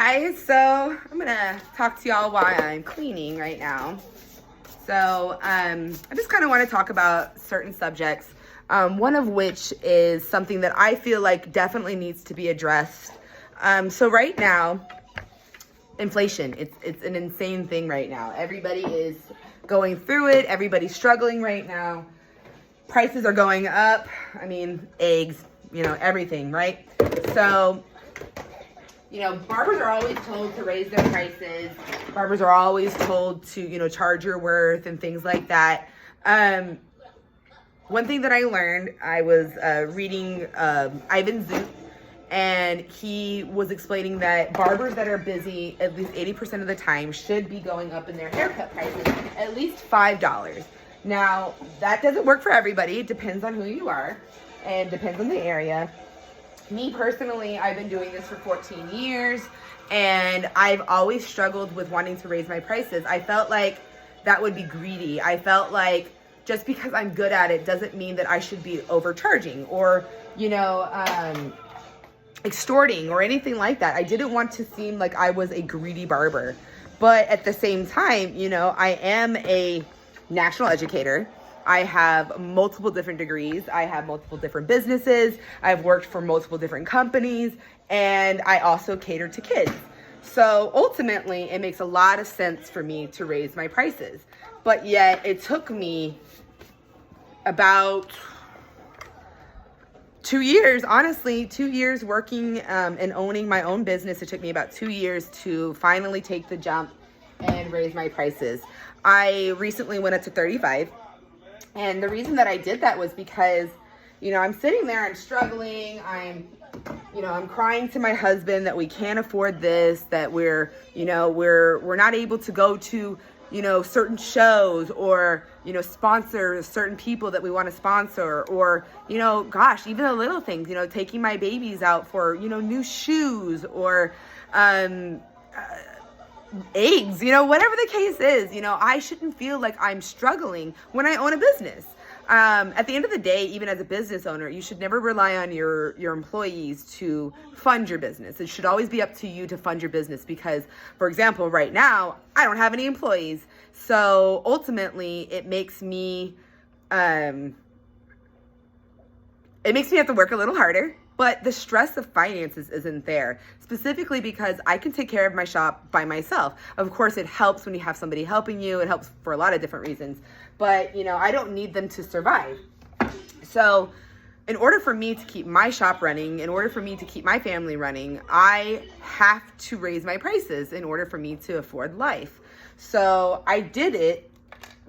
guys, so I'm gonna talk to y'all while I'm cleaning right now. So I just kind of want to talk about certain subjects, one of which is something that I feel like definitely needs to be addressed. So right now, inflation, it's an insane thing right now. Everybody is going through it. Everybody's struggling right now. Prices are going up. I mean, eggs, everything, right? So, barbers are always told to raise their prices. Barbers are always told to, charge your worth and things like that. One thing that I learned, I was reading Ivan Zoot, and he was explaining that barbers that are busy at least 80% of the time should be going up in their haircut prices at least $5. Now, that doesn't work for everybody. It depends on who you are and depends on the area. Me personally, I've been doing this for 14 years, and I've always struggled with wanting to raise my prices. I felt like that would be greedy. I felt like just because I'm good at it doesn't mean that I should be overcharging or, extorting or anything like that. I didn't want to seem like I was a greedy barber. But at the same time, I am a national educator. I have multiple different degrees. I have multiple different businesses. I've worked for multiple different companies, and I also cater to kids. So ultimately, it makes a lot of sense for me to raise my prices. But yet it took me about 2 years, honestly, 2 years working and owning my own business. It took me about 2 years to finally take the jump and raise my prices. I recently went up to 35. And the reason that I did that was because, I'm sitting there, I'm struggling, I'm crying to my husband that we can't afford this, that we're not able to go to, certain shows or, sponsor certain people that we want to sponsor or, even the little things, taking my babies out for, new shoes or, eggs, whatever the case is, I shouldn't feel like I'm struggling when I own a business. At the end of the day, even as a business owner, you should never rely on your employees to fund your business. It should always be up to you to fund your business because, for example, right now, I don't have any employees. So ultimately, it makes me have to work a little harder. But the stress of finances isn't there, specifically because I can take care of my shop by myself. Of course, it helps when you have somebody helping you. It helps for a lot of different reasons. But, I don't need them to survive. So in order for me to keep my shop running, in order for me to keep my family running, I have to raise my prices in order for me to afford life. So I did it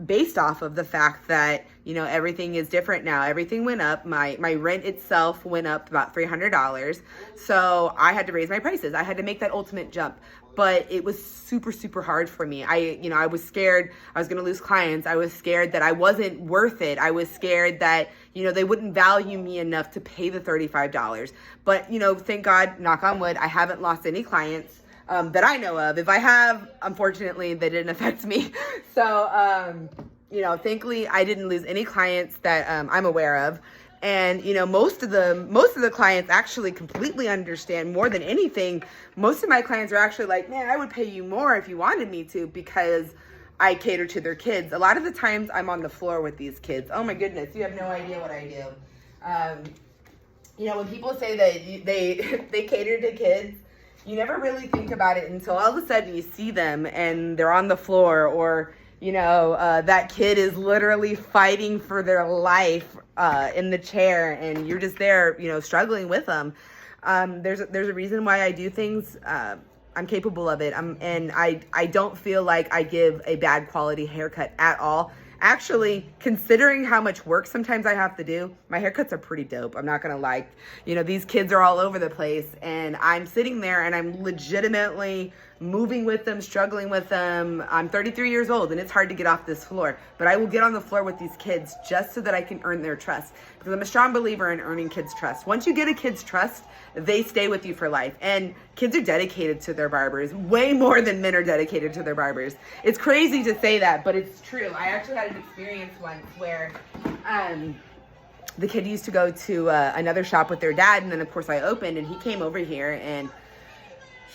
based off of the fact that, everything is different now. Everything went up. My rent itself went up about $300. So I had to raise my prices. I had to make that ultimate jump. But it was super, super hard for me. I was scared I was going to lose clients. I was scared that I wasn't worth it. I was scared that, they wouldn't value me enough to pay the $35. But, thank God, knock on wood, I haven't lost any clients. That I know of. If I have, unfortunately, they didn't affect me. So, thankfully, I didn't lose any clients that I'm aware of. And, most of the clients actually completely understand more than anything. Most of my clients are actually like, man, I would pay you more if you wanted me to because I cater to their kids. A lot of the times I'm on the floor with these kids. Oh my goodness, you have no idea what I do. When people say that they cater to kids, you never really think about it until all of a sudden you see them and they're on the floor or, that kid is literally fighting for their life in the chair and you're just there, struggling with them. There's a reason why I do things. I'm capable of it. And I don't feel like I give a bad quality haircut at all. Actually, considering how much work sometimes I have to do, my haircuts are pretty dope. I'm not going to lie. These kids are all over the place and I'm sitting there and I'm legitimately moving with them, struggling with them. I'm 33 years old and it's hard to get off this floor, but I will get on the floor with these kids just so that I can earn their trust because I'm a strong believer in earning kids' trust. Once you get a kid's trust, they stay with you for life. And kids are dedicated to their barbers way more than men are dedicated to their barbers. It's crazy to say that, but it's true. I actually had an experience once where the kid used to go to another shop with their dad, and then of course I opened and he came over here and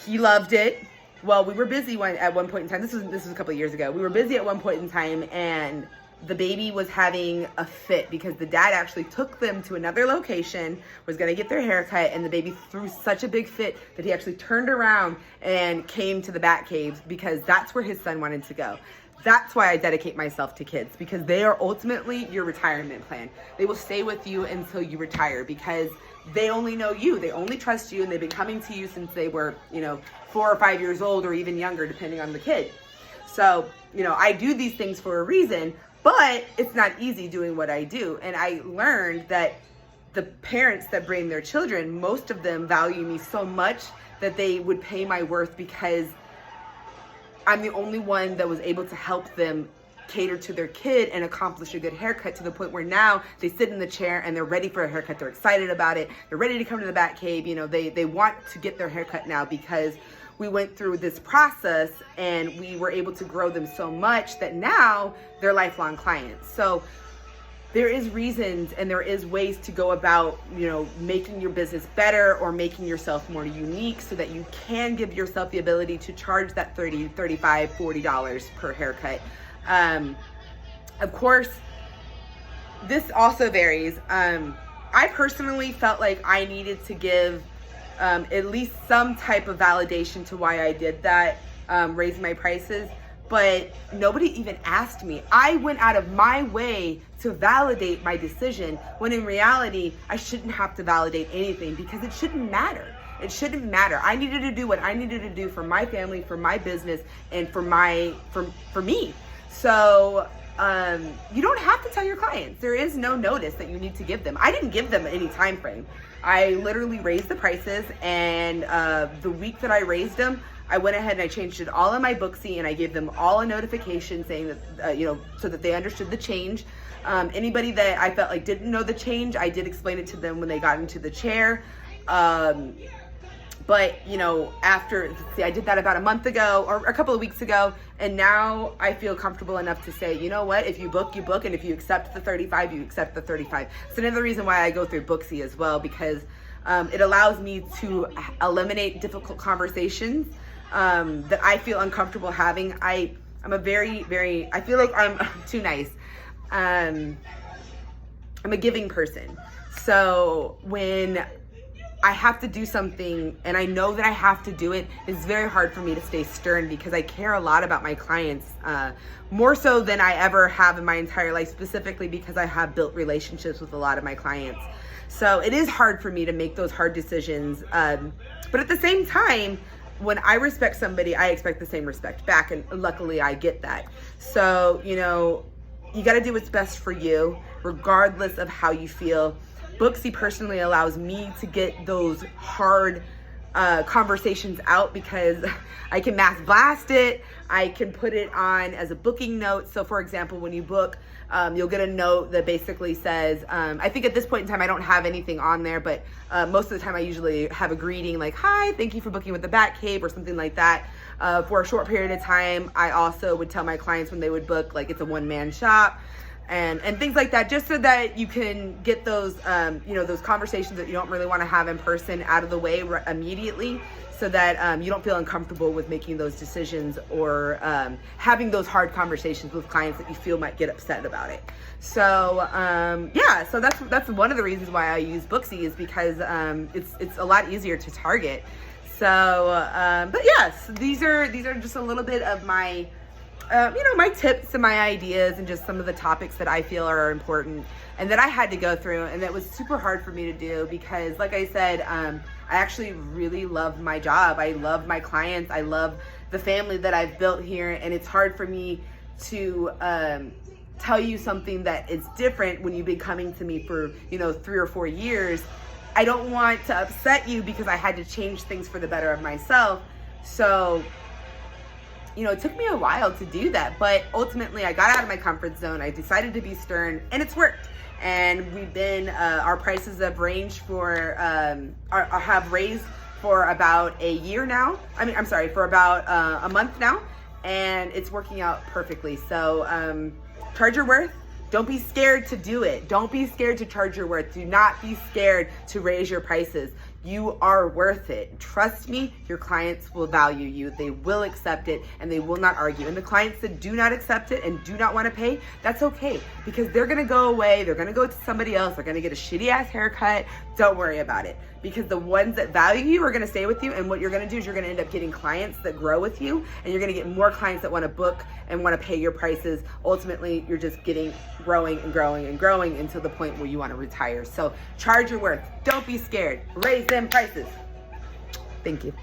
He loved it. Well, we were busy at one point in time. This was a couple of years ago. We were busy at one point in time, and the baby was having a fit because the dad actually took them to another location, was going to get their haircut, and the baby threw such a big fit that he actually turned around and came to the Bat Cave because that's where his son wanted to go. That's why I dedicate myself to kids, because they are ultimately your retirement plan. They will stay with you until you retire because they only know you. They only trust you, and they've been coming to you since they were, 4 or 5 years old or even younger, depending on the kid. So, I do these things for a reason, but it's not easy doing what I do. And I learned that the parents that bring their children, most of them value me so much that they would pay my worth because I'm the only one that was able to help them cater to their kid and accomplish a good haircut to the point where now they sit in the chair and they're ready for a haircut. They're excited about it. They're ready to come to the Bat Cave. They want to get their haircut now because we went through this process and we were able to grow them so much that now they're lifelong clients. So there is reasons and there is ways to go about, making your business better or making yourself more unique so that you can give yourself the ability to charge that $30, $35, $40 per haircut. Of course, this also varies. I personally felt like I needed to give at least some type of validation to why I did that, raise my prices. But nobody even asked me. I went out of my way to validate my decision when in reality, I shouldn't have to validate anything because it shouldn't matter. It shouldn't matter. I needed to do what I needed to do for my family, for my business, and for me. So you don't have to tell your clients. There is no notice that you need to give them. I didn't give them any time frame. I literally raised the prices, and the week that I raised them, I went ahead and I changed it all in my Booksy, and I gave them all a notification saying that, so that they understood the change. Anybody that I felt like didn't know the change, I did explain it to them when they got into the chair. But, I did that about a month ago or a couple of weeks ago. And now I feel comfortable enough to say, you know what, if you book, you book. And if you accept the 35, you accept the 35. It's another reason why I go through Booksy as well, because it allows me to eliminate difficult conversations that I feel uncomfortable having. I'm a very, I feel like I'm too nice. I'm a giving person. So when I have to do something and I know that I have to do it, it's very hard for me to stay stern because I care a lot about my clients, more so than I ever have in my entire life, specifically because I have built relationships with a lot of my clients. So it is hard for me to make those hard decisions. But at the same time, when I respect somebody, I expect the same respect back. And luckily I get that. So, you got to do what's best for you, regardless of how you feel. Booksy personally allows me to get those hard conversations out because I can mass blast it. I can put it on as a booking note. So for example, when you book, you'll get a note that basically says, I think at this point in time, I don't have anything on there, but most of the time I usually have a greeting like, hi, thank you for booking with the Bat Cave or something like that. For a short period of time, I also would tell my clients when they would book, like it's a one-man shop. And things like that, just so that you can get those, those conversations that you don't really want to have in person out of the way immediately, so that you don't feel uncomfortable with making those decisions or having those hard conversations with clients that you feel might get upset about it. So so that's one of the reasons why I use Booksy, is because it's a lot easier to target. So, but yes, these are just a little bit of my my tips and my ideas and just some of the topics that I feel are important and that I had to go through, and that was super hard for me to do because, like I said, I actually really love my job. I love my clients. I love the family that I've built here, and it's hard for me to tell you something that is different when you've been coming to me for 3 or 4 years. I don't want to upset you because I had to change things for the better of myself. So it took me a while to do that, but ultimately I got out of my comfort zone. I decided to be stern, and it's worked. And we've been, our prices have ranged for, have raised for about a year now. For about a month now, and it's working out perfectly. So charge your worth. Don't be scared to do it. Don't be scared to charge your worth. Do not be scared to raise your prices. You are worth it. Trust me, your clients will value you. They will accept it and they will not argue. And the clients that do not accept it and do not want to pay, that's okay, because they're going to go away. They're going to go to somebody else. They're going to get a shitty ass haircut. Don't worry about it, because the ones that value you are going to stay with you. And what you're going to do is you're going to end up getting clients that grow with you, and you're going to get more clients that want to book and want to pay your prices. Ultimately, you're just growing and growing and growing until the point where you want to retire. So charge your worth. Don't be scared. Raise them prices. Thank you.